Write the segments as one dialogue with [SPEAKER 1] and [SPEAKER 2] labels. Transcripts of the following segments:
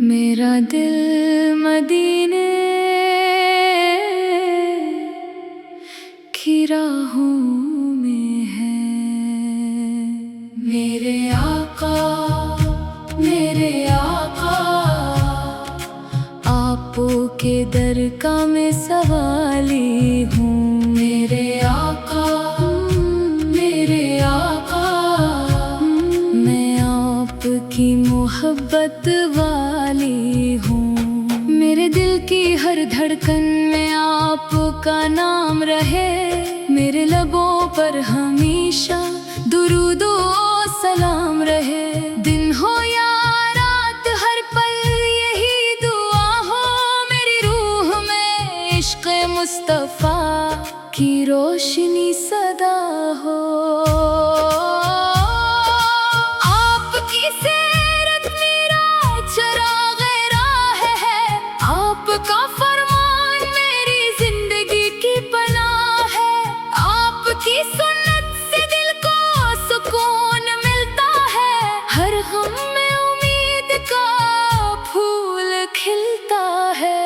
[SPEAKER 1] میرا دل مدینے کی راہوں میں ہے، میرے آقا آپ کے در کا میں سوالی ہوں۔ میرے آقا میں آپ کی محبت والی ہوں۔ میرے دل کی ہر دھڑکن میں آپ کا نام رہے، میرے لبوں پر ہمیشہ درود و سلام رہے۔ دن ہو یا رات ہر پل یہی دعا ہو، میری روح میں عشق مصطفیٰ کی روشنی صدا ہو۔ آپ کی سیرت میرا چراغ راہ ہے، آپ کا فرمان میری زندگی کی پناہ ہے۔ آپ کی سنت سے دل کو سکون ملتا ہے، ہر غم میں امید کا پھول کھلتا ہے۔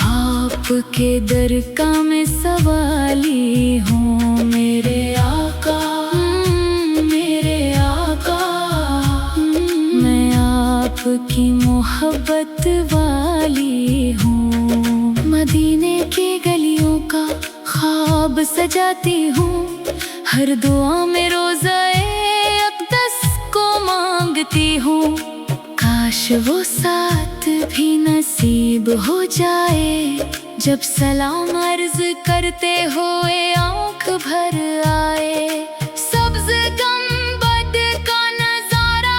[SPEAKER 1] آپ کے در کا میں سوالی ہوں۔ میرے آقا میں آپ کی محبت والی ہوں۔ مدینے کی گلیوں کا خواب سجاتی ہوں، ہر دعا میں روزہ اقدس کو مانگتی ہوں۔ کاش وہ ساتھ بھی نصیب ہو جائے، جب سلام عرض کرتے ہوئے آنکھ بھر آئے۔ سبز گنبد کا نظارہ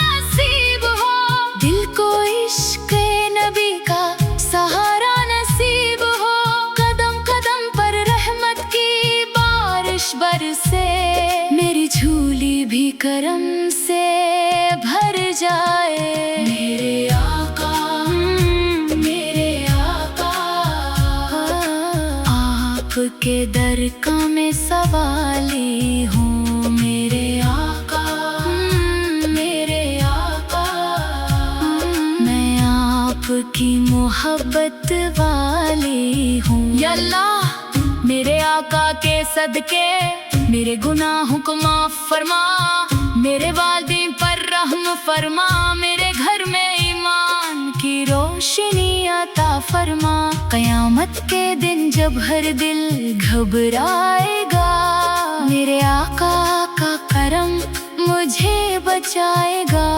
[SPEAKER 1] نصیب ہو، دل کو عشق نبی کا سہارا نصیب ہو۔ قدم قدم پر رحمت کی بارش برسے، میری جھولی بھی کرم سے بھر جائے۔ آپ کے در کا میں سوالی ہوں۔ میرے آقا میں آپ کی محبت والی ہوں۔ یا اللہ میرے آقا کے صدقے میرے گناہوں کو معاف فرما، میرے والدین پر رحم فرما، میرے گھر میں ایمان کی روشنی عطا فرما۔ قیامت کے دن جب ہر دل گھبرائے گا، میرے آقا کا کرم مجھے بچائے گا۔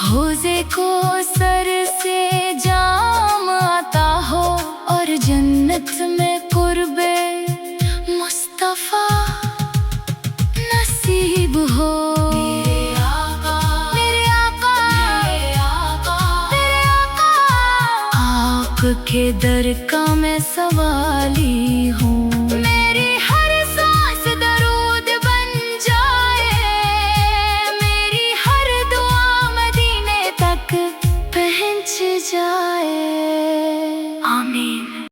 [SPEAKER 1] حوضے کو سر سے جام عطا ہو، اور جنت میں قرب مصطفیٰ نصیب ہو۔ آپ کے در کا میں سوالی ہوں۔